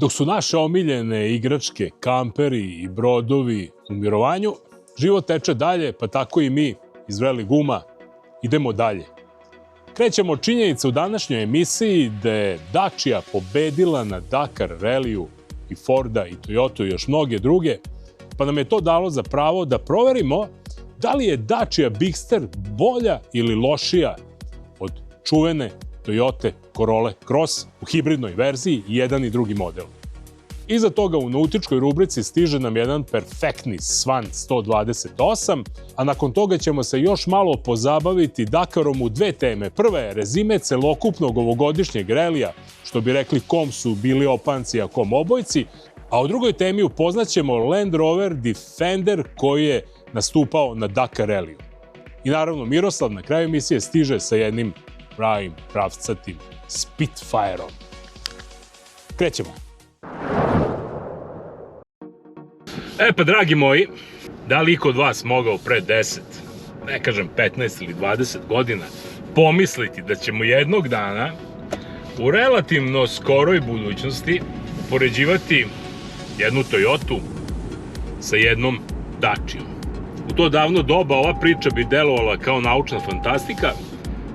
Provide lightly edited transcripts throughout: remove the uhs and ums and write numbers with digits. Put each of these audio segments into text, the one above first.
Dok su naše omiljene igračke, kamperi i brodovi u mirovanju, život teče dalje, pa tako i mi iz Vrelih guma idemo dalje. Krećemo od činjenica u današnjoj emisiji da je Dacia pobedila na Dakar Ralliju i Forda i Toyota i još mnoge druge, pa nam je to dalo za pravo da proverimo da li je Dacia Bigster bolja ili lošija od čuvene Toyota Corolla Cross u hibridnoj verziji i jedan i drugi model. Iza toga u nautičkoj rubrici stiže nam jedan perfektni Swan 128, a nakon toga ćemo se još malo pozabaviti Dakarom u dve teme. Prva je rezime celokupnog ovogodišnjeg relija, što bi rekli kom su bili opanci, a kom obojci, a u drugoj temi upoznaćemo Land Rover Defender koji je nastupao na Dakar Ralliju. I naravno Miroslav na kraju emisije stiže sa jednim pravim, pravcatim Spitfireom. Krećemo. Pa, dragi moji, da li iko od vas mogao pre 10, ne kažem 15 ili 20 godina, pomisliti da ćemo jednog dana u relativno skoroj budućnosti upoređivati jednu Toyotu sa jednom Dacijom. U to davno doba ova priča bi delovala kao naučna fantastika,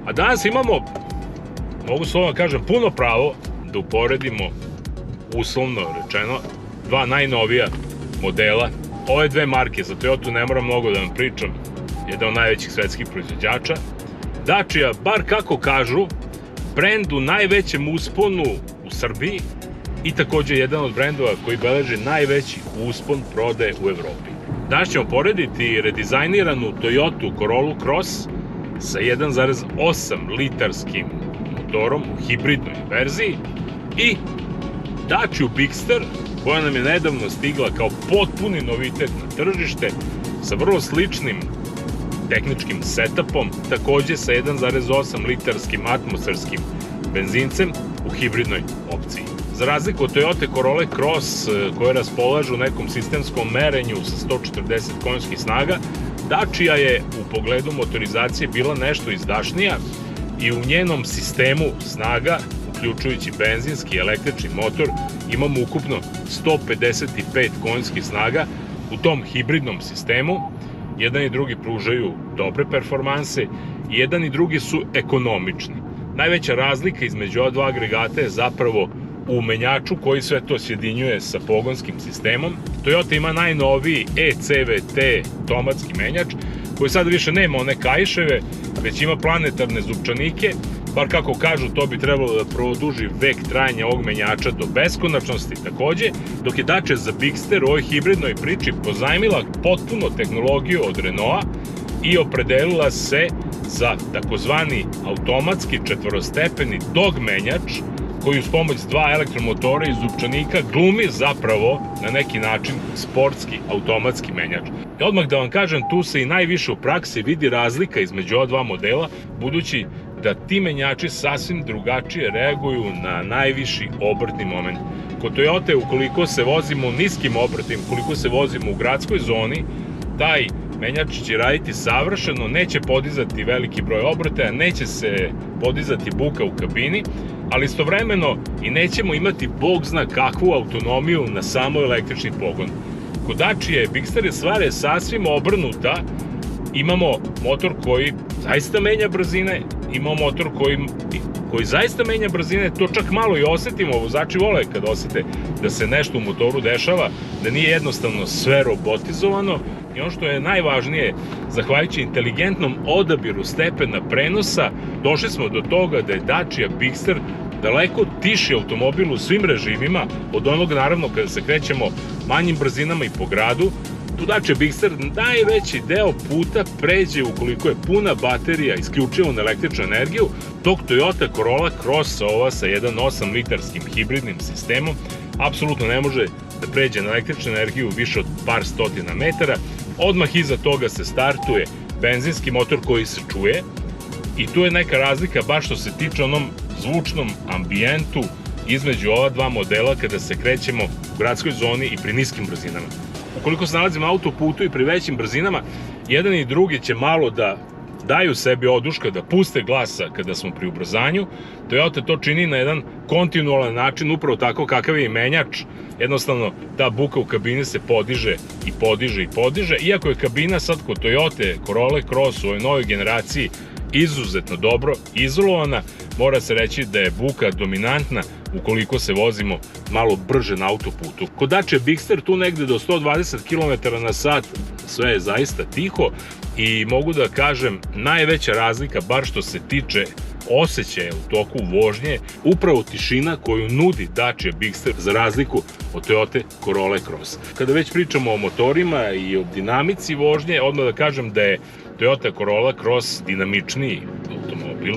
a danas imamo, mogu slovno kažem, puno pravo da uporedimo, uslovno rečeno, dva najnovija modela. Ove dve marke, za Toyotu ne moram mnogo da vam pričam, jedan od najvećih svetskih proizvođača. Dacia, bar kako kažu, brend u najvećem usponu u Srbiji i takođe jedan od brendova koji beleži najveći uspon prodaje u Evropi. Danas ćemo porediti redizajniranu Toyota Corolla Cross sa 1,8 litarskim motorom u hibridnoj verziji i Dacia Bigster, koja nam je nedavno stigla kao potpuni novitet na tržište sa vrlo sličnim tehničkim setupom, takođe sa 1,8 litarskim atmosferskim benzincem u hibridnoj opciji. Za razliku od Toyota Corolla Cross, koje raspolažu u nekom sistemskom merenju sa 140 konjskih snaga, Dacia je u pogledu motorizacije bila nešto izdašnija i u njenom sistemu snaga, uključujući benzinski i električni motor, imamo ukupno 155 konjskih snaga. U tom hibridnom sistemu jedan i drugi pružaju dobre performanse i jedan i drugi su ekonomični. Najveća razlika između ova dva agregata je zapravo u menjaču koji sve to sjedinjuje sa pogonskim sistemom. Toyota ima najnoviji eCVT automatski menjač koji sad više nema one kaiševe, već ima planetarne zupčanike, bar kako kažu to bi trebalo da produži vek trajanja ovog menjača do beskonačnosti takođe, dok je Dacia za Bigster u ovoj hibridnoj priči pozajmila potpuno tehnologiju od Renaulta i opredelila se za takozvani automatski četvorostepeni dog menjač koji uz pomoć dva elektromotora i zupčanika glumi zapravo na neki način sportski automatski menjač. I odmah da vam kažem, tu se i najviše u praksi vidi razlika između ova dva modela, budući da ti menjači sasvim drugačije reaguju na najviši obrtni moment. Kod Toyota, ukoliko se vozimo niskim obrtima, ukoliko se vozimo u gradskoj zoni, taj menjač će raditi savršeno, neće podizati veliki broj obrtaja, neće se podizati buka u kabini, ali istovremeno i nećemo imati bog zna kakvu autonomiju na samo električni pogon. Kod Dacia Bigster je stvar sasvim obrnuta. Imamo motor koji zaista menja brzine, imamo motor koji zaista menja brzine, to čak malo i osetimo, vozači vole kad osete da se nešto u motoru dešava, da nije jednostavno sve robotizovano. I ono što je najvažnije, zahvaljujući inteligentnom odabiru stepena prenosa, došli smo do toga da je Dacia Bigster daleko tiši automobil u svim režimima, od onog naravno kada se krećemo manjim brzinama i po gradu. Tu Dacia Bigster najveći deo puta pređe ukoliko je puna baterija isključivo na električnu energiju, dok Toyota Corolla Cross, ova sa 1,8 litarskim hibridnim sistemom, apsolutno ne može da pređe na električnu energiju više od par stotina metara. Odmah iza toga se startuje benzinski motor koji se čuje i tu je neka razlika baš što se tiče onom zvučnom ambijentu između ova dva modela kada se krećemo u gradskoj zoni i pri niskim brzinama. Ukoliko se nalazimo na autoputu i pri većim brzinama, jedan i drugi će malo da daju sebi oduška da puste glasa kada smo pri ubrzanju. Toyota to čini na jedan kontinualan način, upravo tako kakav je i menjač. Jednostavno, ta buka u kabini se podiže i podiže i podiže. Iako je kabina sad kod Toyota Corolla Cross u ovoj novoj generaciji izuzetno dobro izolovana, mora se reći da je buka dominantna ukoliko se vozimo malo brže na autoputu. Kod Dacia Bigster tu negde do 120 km/h sve je zaista tiho i mogu da kažem najveća razlika, bar što se tiče osjećaja u toku vožnje, upravo tišina koju nudi Dacia Bigster za razliku od Toyota Corolla Cross. Kada već pričamo o motorima i o dinamici vožnje, odmah da kažem da je Toyota Corolla Cross dinamičniji automobil,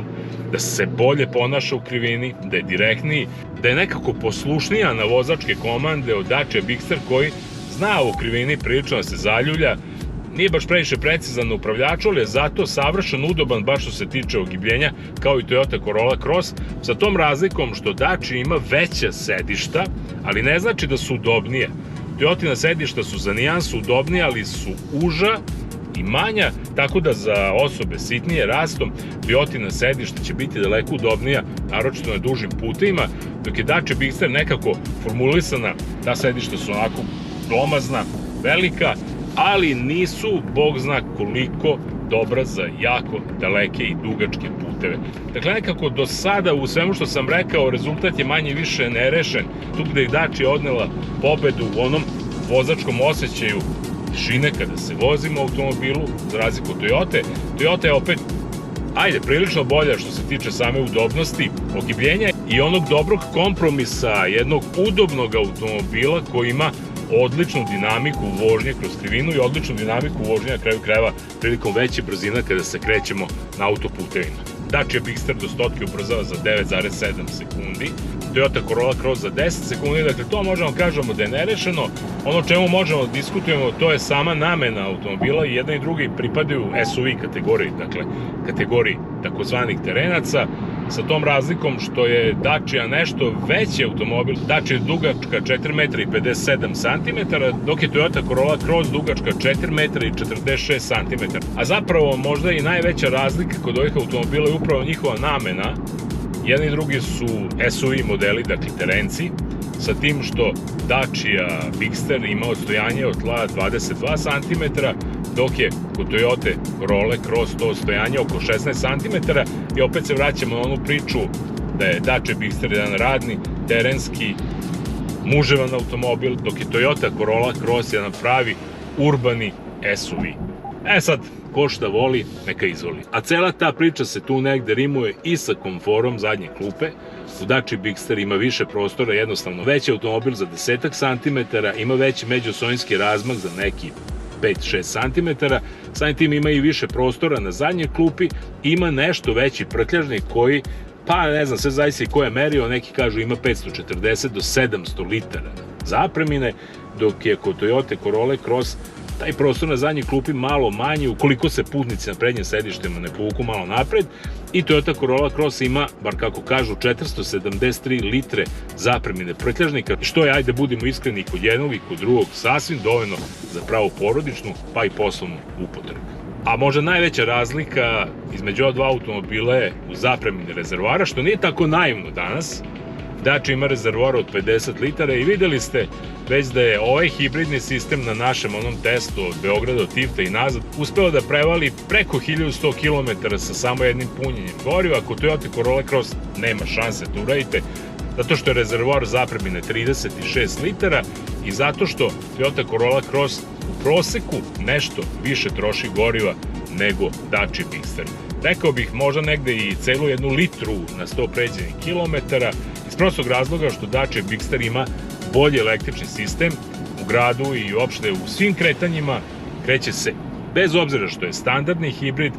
da se bolje ponaša u krivini, da je direktniji, da je nekako poslušnija na vozačke komande od Dacia Bigster koji zna u krivini prilično da se zaljulja, nije baš previše precizan na upravljaču, ali je zato savršeno udoban baš što se tiče ogibljenja kao i Toyota Corolla Cross, sa tom razlikom što Dacia ima veća sedišta, ali ne znači da su udobnije. Toyotina sedišta su za nijansu udobnije, ali su uža i manja, tako da za osobe sitnije rastom Toyotina sedišta će biti daleko udobnija, naročito na dužim putevima, dok je Dacia Bigster nekako formulisana, ta sedišta su onako glomazna, velika, ali nisu, bog zna koliko, dobra za jako daleke i dugačke puteve. Dakle, nekako do sada u svemu što sam rekao, rezultat je manje više nerešen. Tu gde je Dacia odnela pobedu u onom vozačkom osjećaju tišine kada se vozimo u automobilu, za razliku od Toyota. Toyota je opet, prilično bolja što se tiče same udobnosti, ogibljenja i onog dobrog kompromisa, jednog udobnog automobila koji ima odličnu dinamiku vožnje kroz krivinu i odličnu dinamiku vožnje na kraju krajeva prilikom veće brzina kada se krećemo na autoputevima. Dacia Bigster do 100 ubrzava za 9,7 sekundi, Toyota Corolla Cross za 10 sekundi, dakle to možemo kažemo da je nerešeno. Ono čemu možemo da diskutujemo, to je sama namena automobila i jedna i drugi pripadaju SUV kategoriji, dakle kategoriji takozvanih terenaca, sa tom razlikom što je Dacia nešto veći automobil. Dacia je dugačka 4,57 m, dok je Toyota Corolla Cross dugačka 4,46 m. A zapravo možda i najveća razlika kod ovih automobila je upravo njihova namena. Jedni i drugi su SUV modeli, dakle terenci, sa tim što Dacia Bigster ima odstojanje od tla 22 cm, dok je kod Toyota Corolla Cross to odstojanje oko 16 cm. I opet se vraćamo na onu priču da je Dacia Bigster jedan radni, terenski, muževan automobil, dok je Toyota Corolla Cross jedan pravi urbani SUV. Sad, ko šta voli, neka izvoli. A cela ta priča se tu negde rimuje i sa komforom zadnje klupe. U Dacia Bigster ima više prostora, jednostavno veći automobil za 10 cm, ima veći međusojinski razmak za neki 5-6 cm, samim tim ima i više prostora na zadnjoj klupi, ima nešto veći prtljažnik koji, pa ne znam, sve zavisi ko je merio, neki kažu ima 540 do 700 litara zapremine, dok je kod Toyota Corolla Cross taj prostor na zadnjoj klupi malo manji ukoliko se putnici na prednjem sedištima ne povuku malo napred, i Toyota Corolla Cross ima, bar kako kažu, 473 litre zapremine prtljažnika, što je, ajde budimo iskreni, kod jednog i kod drugog sasvim dovoljno za pravu porodičnu pa i poslovnu upotrebu. A možda najveća razlika između ova dva automobila je u zapremini rezervoara, što nije tako naivno danas. Dacia ima rezervoar od 50 litara i videli ste već da je ovaj hibridni sistem na našem onom testu od Beograda do Tivta i nazad uspeo da prevali preko 1100 km sa samo jednim punjenjem goriva. Ako Toyota Corolla Cross nema šanse da uradite, zato što je rezervoar zapremine 36 litara i zato što Toyota Corolla Cross u proseku nešto više troši goriva nego Dacia Bigster. Rekao bih možda negde i celu 1 litru na 100 pređenih kilometara, iz prostog razloga što Dacia Bigster ima bolji električni sistem u gradu i uopšte u svim kretanjima. Kreće se, bez obzira što je standardni hibrid,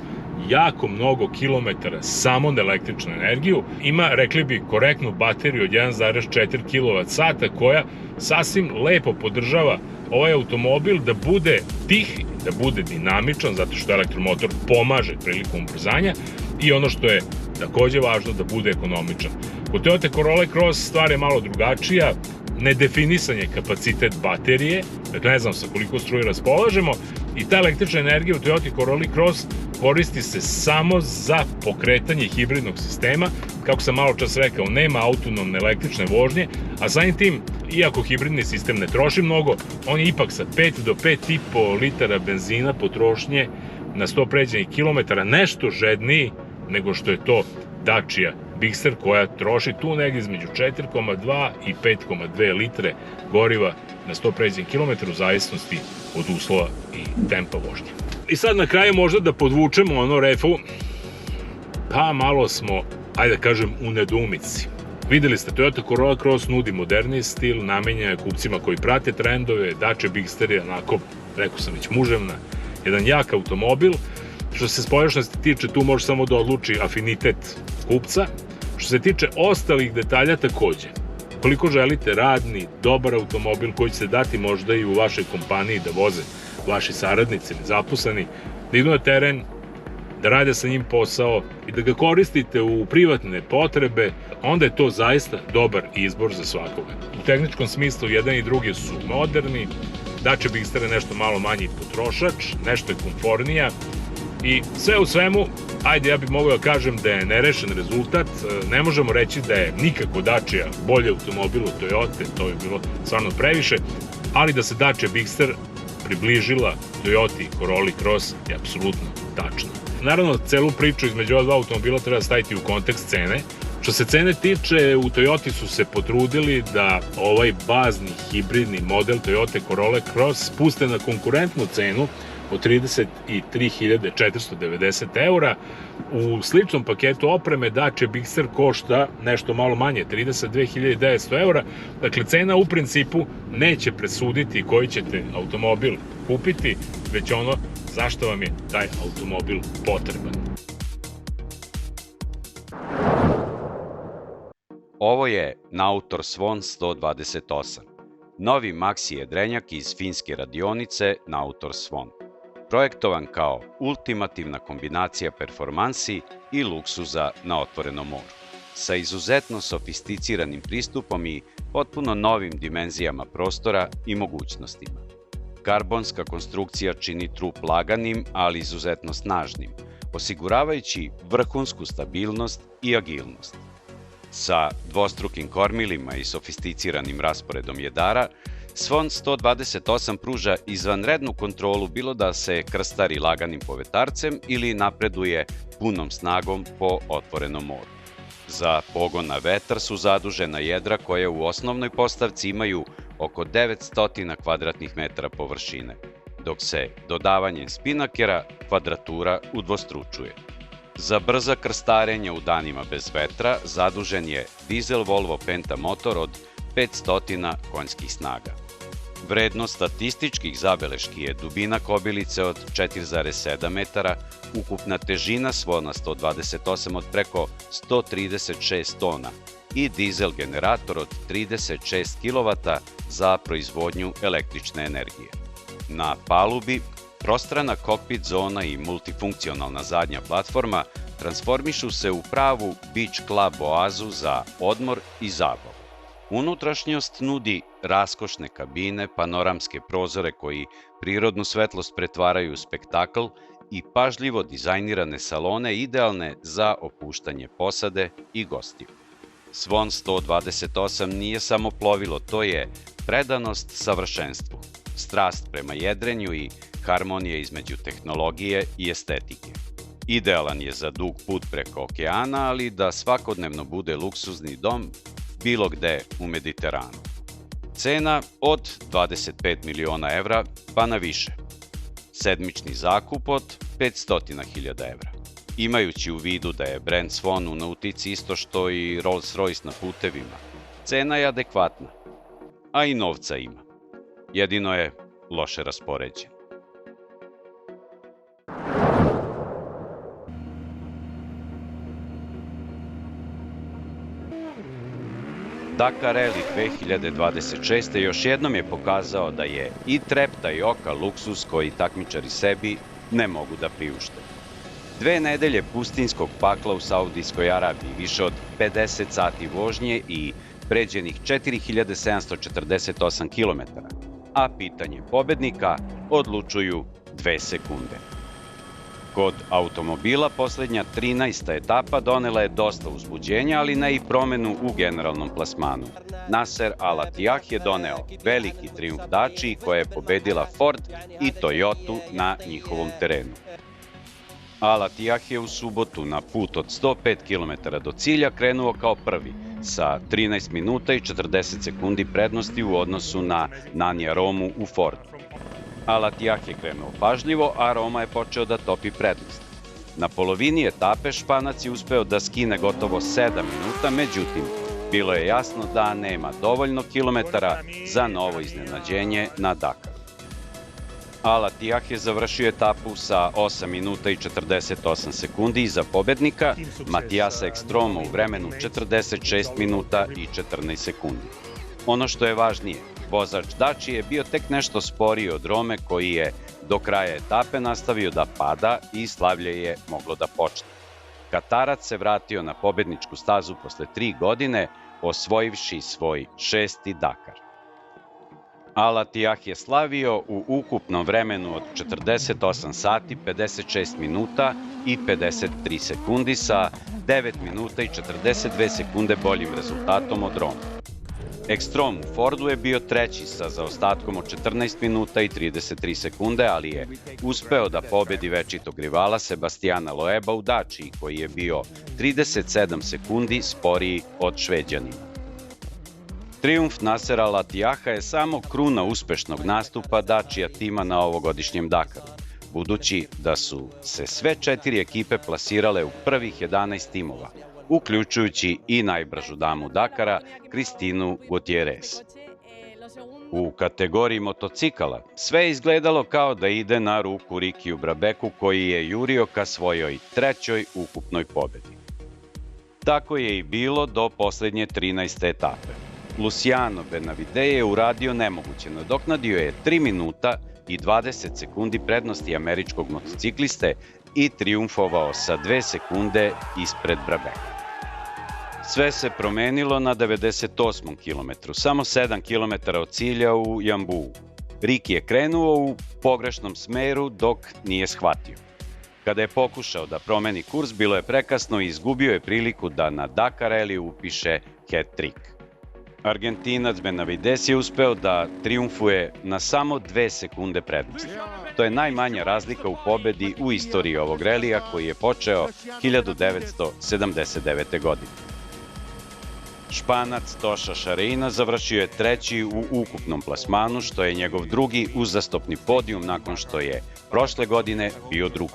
jako mnogo kilometara samo na električnu energiju. Ima, rekli bi, korektnu bateriju od 1,4 kWh koja sasvim lepo podržava ovaj automobil da bude tih, da bude dinamičan, zato što elektromotor pomaže prilikom ubrzanja, i ono što je takođe važno, da bude ekonomičan. Kod Toyota Corolla Cross stvar je malo drugačija, nedefinisan je kapacitet baterije, dakle ne znam sa koliko struje raspolažemo, i ta električna energija u Toyota Corolla Cross koristi se samo za pokretanje hibridnog sistema. Kako sam malo čas rekao, nema autonomne električne vožnje, a samim tim, iako hibridni sistem ne troši mnogo, on je ipak sa 5 do 5,5 litara benzina potrošnje na 100 pređenih kilometara nešto žedniji nego što je to Dacia Bigster, koja troši tu negdje između 4,2 i 5,2 litre goriva na 100 pređenih kilometara u zavisnosti od uslova i tempa vožnje. I sad na kraju možda da podvučemo ono refu, pa malo smo, ajde da kažem, u nedoumici. Videli ste, Toyota Corolla Cross nudi moderniji stil, namenjen je kupcima koji prate trendove, Dacia Bigster je onako, rekao sam već, muževna, jedan jak automobil. Što se spoljašnjosti tiče, tu može samo da odluči afinitet kupca. Što se tiče ostalih detalja takođe, koliko želite radni, dobar automobil koji će se dati možda i u vašoj kompaniji da voze vaši saradnici ili zaposleni, da idu na teren, da rade sa njim posao i da ga koristite u privatne potrebe, onda je to zaista dobar izbor za svakoga. U tehničkom smislu jedan i drugi su moderni, Dacia Bigster je nešto malo manji potrošač, nešto je komfornija i sve u svemu, ajde, ja bih mogao da kažem da je nerešen rezultat. Ne možemo reći da je nikako Dacia bolji automobil od Toyota, to je bilo stvarno previše, ali da se Dacia Bigster približila Toyoti Corolli Cross je apsolutno tačno. Naravno, celu priču između ova dva automobila treba staviti u kontekst cene. Što se cene tiče, u Toyoti su se potrudili da ovaj bazni hibridni model Toyota Corolla Cross spuste na konkurentnu cenu od 33.490 eura. U sličnom paketu opreme Dacia Bigster košta nešto malo manje, 32.900 eura. Dakle, cena u principu neće presuditi koji ćete automobil kupiti, već ono zašto vam je taj automobil potreban. Ovo je Nautor Swan 128, novi maxi jedrenjak iz finske radionice Nautor Swan, projektovan kao ultimativna kombinacija performansi i luksuza na otvorenom moru, sa izuzetno sofisticiranim pristupom i potpuno novim dimenzijama prostora i mogućnostima. Karbonska konstrukcija čini trup laganim, ali izuzetno snažnim, osiguravajući vrhunsku stabilnost i agilnost. Sa dvostrukim kormilima i sofisticiranim rasporedom jedara, Swan 128 pruža izvanrednu kontrolu bilo da se krstari laganim povetarcem ili napreduje punom snagom po otvorenom moru. Za pogon na vetar su zadužena jedra koja u osnovnoj postavci imaju oko 900 kvadratnih metara površine, dok se dodavanjem spinakera kvadratura udvostručuje. Za brza krstarenja u danima bez vetra zadužen je dizel Volvo Penta motor od 500 konjskih snaga. Vrednost statističkih zabeleški je dubina kobilice od 4,7 metara, ukupna težina Svona 128 od preko 136 tona i dizel generator od 36 kW za proizvodnju električne energije. Na palubi prostrana kokpit zona i multifunkcionalna zadnja platforma transformišu se u pravu beach club oazu za odmor i zabavu. Unutrašnjost nudi raskošne kabine, panoramske prozore koji prirodnu svetlost pretvaraju u spektakl i pažljivo dizajnirane salone idealne za opuštanje posade i gostiju. Swan 128 nije samo plovilo, to je predanost savršenstvu, strast prema jedrenju i harmonija između tehnologije i estetike. Idealan je za dug put preko okeana, ali da svakodnevno bude luksuzni dom bilo gde u Mediteranu. Cena od 25 miliona evra pa na više. Sedmični zakup od 500.000 evra. Imajući u vidu da je brand Swan u nautici isto što i Rolls-Royce na putevima, cena je adekvatna, a i novca ima. Jedino je loše raspoređen. Dakar Rally 2026. još jednom je pokazao da je i trepta i oka luksuz koji takmičari sebi ne mogu da priušte. 2 nedelje pustinskog pakla u Saudijskoj Arabiji, više od 50 sati vožnje i pređenih 4748 km, a pitanje pobednika odlučuju 2 sekunde. Kod automobila poslednja 13. etapa donela je dosta uzbuđenja, ali ne i promenu u generalnom plasmanu. Nasser Al Attiyah je doneo veliki trijumf Dačiji koja je pobedila Ford i Toyotu na njihovom terenu. Al Attiyah je u subotu na put od 105 km do cilja krenuo kao prvi, sa 13 minuta i 40 sekundi prednosti u odnosu na Nanija Romu u Fordu. Al Attiyah je krenuo pažljivo, a Roma je počeo da topi prednost. Na polovini etape Španac je uspeo da skine gotovo 7 minuta, međutim, bilo je jasno da nema dovoljno kilometara za novo iznenađenje na Dakaru. Al Attiyah je završio etapu sa 8 minuta i 48 sekundi iza pobednika Matijasa Ekstroma u vremenu 46 minuta i 14 sekundi. Ono što je važnije, vozač Dačije je bio tek nešto sporiji od Rome koji je do kraja etape nastavio da pada i slavlje je moglo da počne. Katarac se vratio na pobedničku stazu posle 3 godine, osvojivši svoj 6. Dakar. Al Attiyah je slavio u ukupnom vremenu od 48 sati, 56 minuta i 53 sekundi sa 9 minuta i 42 sekunde boljim rezultatom od Roma. Ekstrom u Fordu je bio treći sa zaostatkom od 14 minuta i 33 sekunde, ali je uspeo da pobedi večitog rivala Sebastijana Loeba u Dačiji, koji je bio 37 sekundi sporiji od Šveđanina. Trijumf Nassera Al Attiyaha je samo kruna uspešnog nastupa Dačija tima na ovogodišnjem Dakaru, budući da su se sve 4 ekipe plasirale u prvih 11 timova, uključujući i najbržu damu Dakara, Kristinu Gutierrez. U kategoriji motocikala sve je izgledalo kao da ide na ruku Rikiju Brabeku koji je jurio ka svojoj 3. ukupnoj pobedi. Tako je i bilo do poslednje 13. etape. Luciano Benavide je uradio nemoguće, nadoknadio je 3 minuta i 20 sekundi prednosti američkog motocikliste i trijumfovao sa 2 sekunde ispred Brabeka. Sve se promenilo na 98. kilometru, samo 7 km od cilja u Jambuu. Riki je krenuo u pogrešnom smeru dok nije shvatio. Kada je pokušao da promeni kurs, bilo je prekasno i izgubio je priliku da na Dakar Rallyu upiše hat-trick. Argentinac Benavides je uspeo da trijumfuje na samo 2 sekunde prednosti. To je najmanja razlika u pobedi u istoriji ovog relija koji je počeo 1979. godine. Španac Toša Šareina završio je 3. u ukupnom plasmanu, što je njegov 2. uzastopni podijum nakon što je prošle godine bio 2.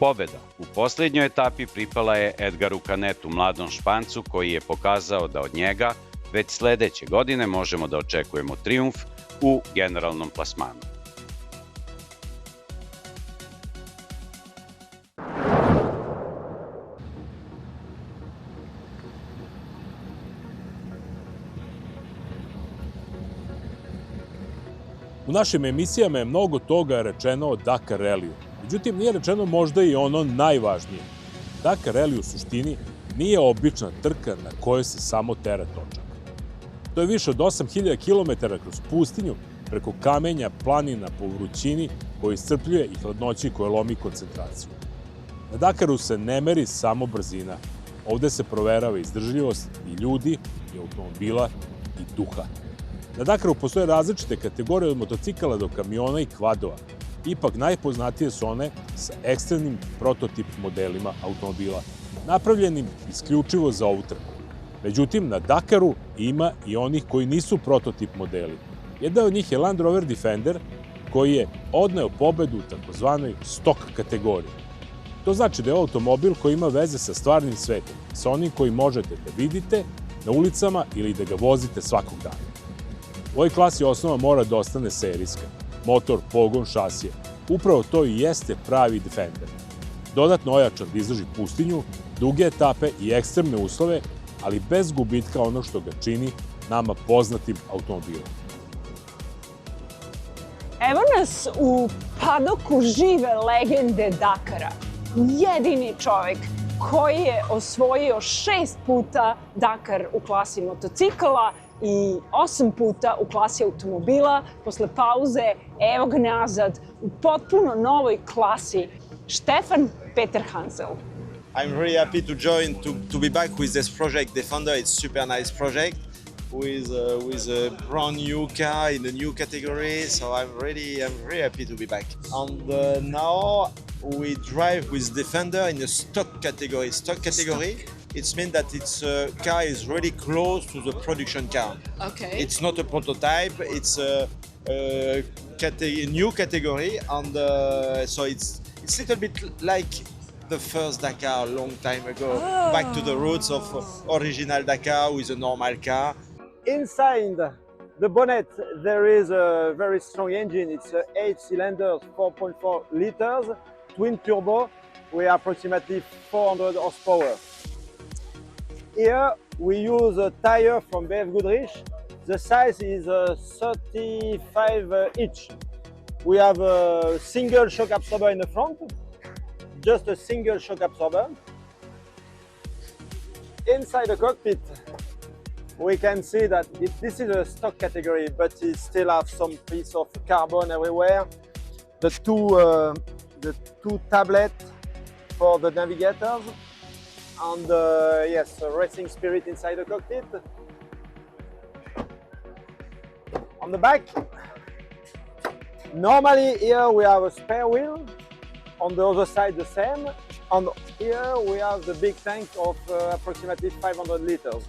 Pobeda u poslednjoj etapi pripala je Edgaru Canetu, mladom Špancu koji je pokazao da od njega već sledeće godine možemo da očekujemo trijumf u generalnom plasmanu. U našim emisijama je mnogo toga rečeno o Dakar Rallyu. Međutim, nije rečeno možda i ono najvažnije. Dakar Rally u suštini nije obična trka na kojoj se samo tera točak. To je više od 8000 km kroz pustinju, preko kamenja, planina, po vrućini koji iscrpljuje i hladnoći koja lomi koncentraciju. Na Dakaru se ne meri samo brzina. Ovde se proverava izdržljivost i ljudi, i automobila, i duha. Na Dakaru postoje različite kategorije od motocikala do kamiona i kvadova. Ipak najpoznatije su one sa ekstremnim prototip modelima automobila, napravljenim isključivo za ovu trku. Međutim, na Dakaru ima i onih koji nisu prototip modeli. Jedan od njih je Land Rover Defender, koji je odneo pobedu u takozvanoj stock kategoriji. To znači da je automobil koji ima veze sa stvarnim svetom, sa onim koji možete da vidite na ulicama ili da ga vozite svakog dana. U ovoj klasi osnova mora da ostane serijska. Motor, pogon, šasije. Upravo to i jeste pravi Defender. Dodatno ojačan da izdrži pustinju, duge etape i ekstremne uslove, ali bez gubitka ono što ga čini nama poznatim automobilom. Evo nas u padoku žive legende Dakara. Jedini čovek koji je osvojio 6 puta Dakar u klasi motocikala i 8 puta u klasi automobila. Posle pauze, evo ga nazad, u potpuno novoj klasi Stefan Peterhansel. I'm really happy to join, to be back with this project, Defender. It's super nice project with a brand new car in a new category. So I'm really happy to be back. And now we drive with Defender in a stock category. Stock category, it means that its car is really close to the production car. Okay. It's not a prototype. It's a new category, and so it's a little bit like the first Dakar a long time ago, back to the roots of original Dakar with a normal car. Inside the bonnet, there is a very strong engine. It's 8 cylinders, 4.4 liters, twin turbo, with approximately 400 horsepower. Here we use a tire from BF Goodrich. The size is 35 inch. We have a single shock absorber in the front, just a single shock absorber. Inside the cockpit, we can see that this is a stock category, but it still has some piece of carbon everywhere. The two tablets for the navigators, and yes, a racing spirit inside the cockpit. On the back, normally here we have a spare wheel, on the other side the same, and here we have the big tank of approximately 500 liters.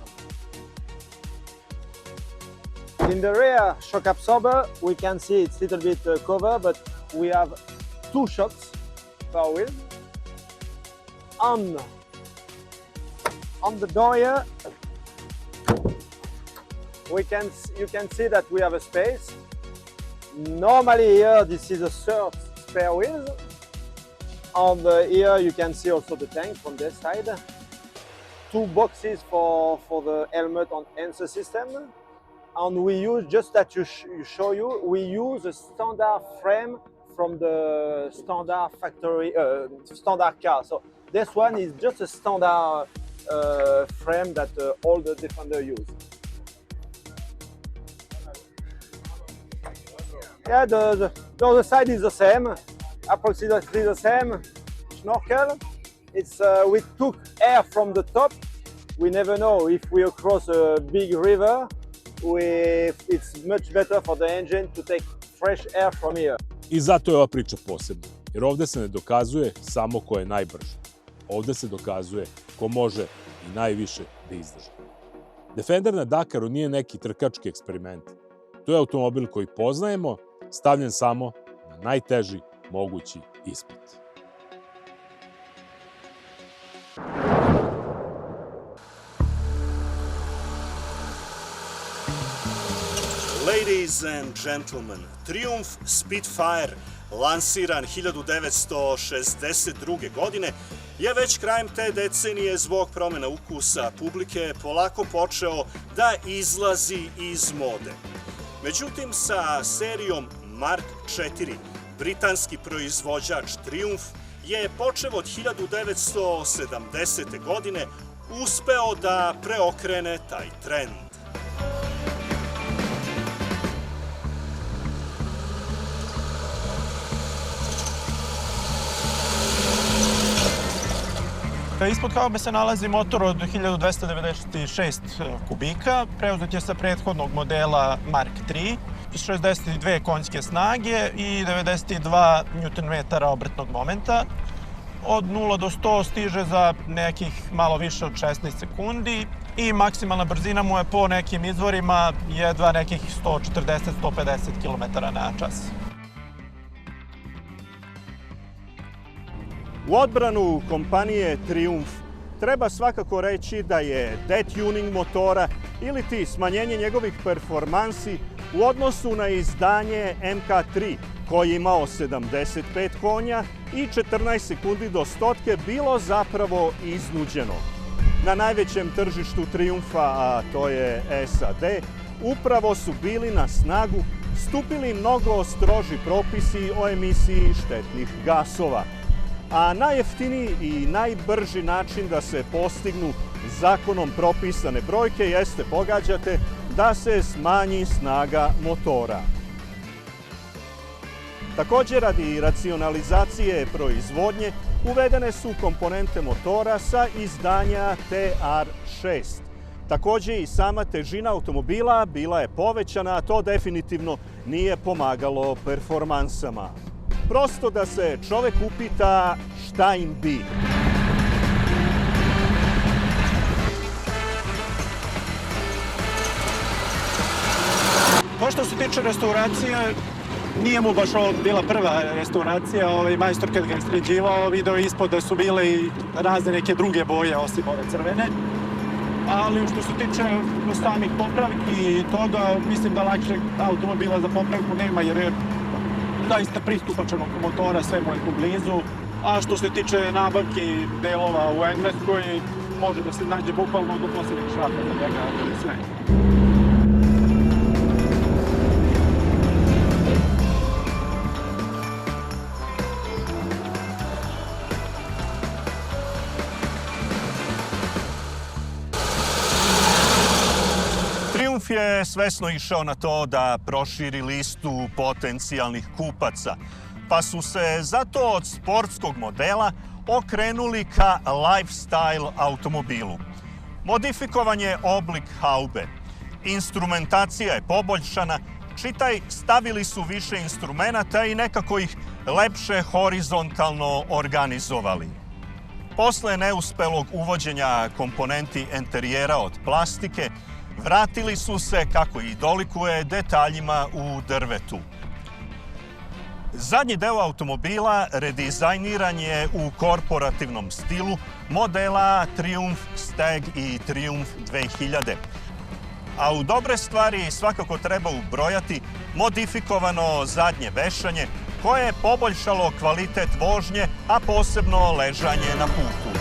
In the rear shock absorber, we can see it's a little bit covered, but we have 2 shocks per wheel. On the door here, you can see that we have a space. Normally here, this is a third spare wheel. And here you can see also the tank from this side. 2 boxes for the helmet and answer system. And we use, just that to show you, we use a standard frame from the standard factory, standard car. So this one is just a standard frame that all the Defender use. Yeah, the other side is the same, approximately the same. Snorkel, it's we took air from the top. We never know if we cross a big river. It's much better for the engine to take fresh air from here. I zato je ova priča posebna, jer ovde se ne dokazuje samo ko je najbrži. Ovde se dokazuje ko može i najviše da izdrži. Defender na Dakaru nije neki trkački eksperiment. To je automobil koji poznajemo, stavljen samo na najteži mogući ispit. Ladies and gentlemen, Triumph Spitfire, lansiran 1962. godine, je već krajem te decenije zbog promjena ukusa publike polako počeo da izlazi iz mode. Međutim, sa serijom Mark IV, britanski proizvođač Triumph je počev od 1970. godine uspeo da preokrene taj trend. Ispod haube se nalazi motor od 1296 kubika, preuzet je sa prethodnog modela Mark III, 62 konjske snage i 92 Nm obratnog momenta. Od 0 do 100 stiže za nekih malo više od 16 sekundi i maksimalna brzina mu je po nekim izvorima jedva nekih 140-150 km/h. U odbranu kompanije Triumph treba svakako reći da je detuning motora ili ti smanjenje njegovih performansi u odnosu na izdanje MK3 koji je imao 75 konja i 14 sekundi do stotke bilo zapravo iznuđeno. Na najvećem tržištu Triumpha, a to je SAD, upravo su bili na snagu stupili mnogo stroži propisi o emisiji štetnih gasova. A najjeftiniji i najbrži način da se postignu zakonom propisane brojke jeste, pogađate, da se smanji snaga motora. Također, radi racionalizacije proizvodnje, uvedene su komponente motora sa izdanja TR6. Također i sama težina automobila bila je povećana, a to definitivno nije pomagalo performansama. Prosto da se čovek upita šta im bi. To što se tiče restauracije, nije mu baš ovo bila prva restauracija. Majstor kad ga je sređivao, video ispod da su bile i razne neke druge boje osim ove crvene. Ali što se tiče samih popravki i toga, mislim da lakšeg automobila za popravku nema, jer je zaista pristupačan oko motora, sve mu je tu blizu. A što se tiče nabavki delova u Engleskoj, može da se nađe bukvalno do posljednjeg šrapa za njega i sve. Triumf je svesno išao na to da proširi listu potencijalnih kupaca, pa su se zato od sportskog modela okrenuli ka lifestyle automobilu. Modifikovan je oblik haube, instrumentacija je poboljšana, čitaj stavili su više instrumenata i nekako ih lepše horizontalno organizovali. Posle neuspelog uvođenja komponenti enterijera od plastike, vratili su se, kako i dolikuje, detaljima u drvetu. Zadnji deo automobila redizajniran je u korporativnom stilu modela Triumph Stag i Triumph 2000. A u dobre stvari svakako treba ubrojati modifikovano zadnje vešanje koje je poboljšalo kvalitet vožnje, a posebno ležanje na putu.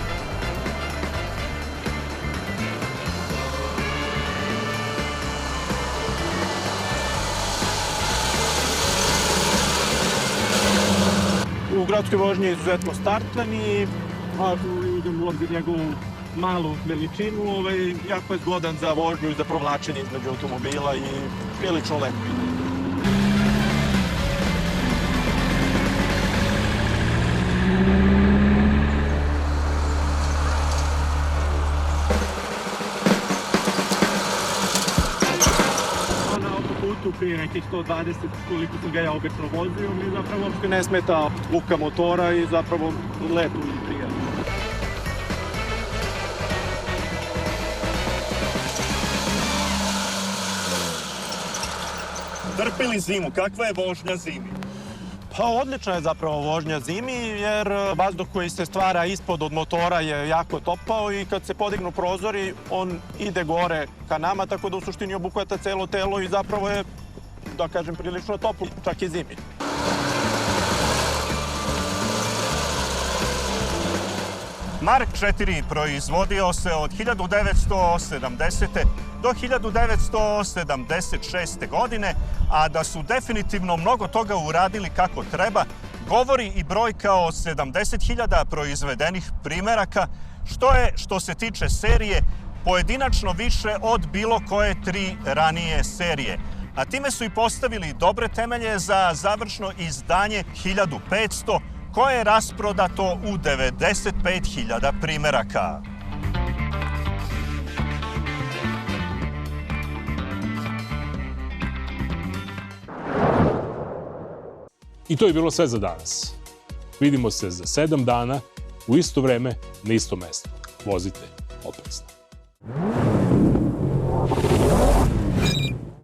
U gradskoj vožnji je izuzetno startlan i ako idemo u obzir njegovu malu veličinu, jako je zgodan za vožnju i za provlačenje između automobila i prilično lepo. Prije nekih 120, koliko sam ga ja obično vozio, mi zapravo uopšte ne smeta buka motora i zapravo let u prije. Trpi li zimu? Kakva je vožnja zimi? Pa odlična je zapravo vožnja zimi, jer vazduh koji se stvara ispod od motora je jako topao i kad se podignu prozori, on ide gore ka nama, tako da u suštini obuhvata celo telo i zapravo je, da kažem, prilično toplo, čak i zimi. Mark IV proizvodio se od 1970. do 1976. godine, a da su definitivno mnogo toga uradili kako treba, govori i brojka o 70.000 proizvedenih primeraka, što je, što se tiče serije, pojedinačno više od bilo koje 3 ranije serije. A time su i postavili dobre temelje za završno izdanje 1500, koje je rasprodato u 95.000 primeraka. I to je bilo sve za danas. Vidimo se za 7 dana u isto vreme na isto mesto. Vozite oprezno.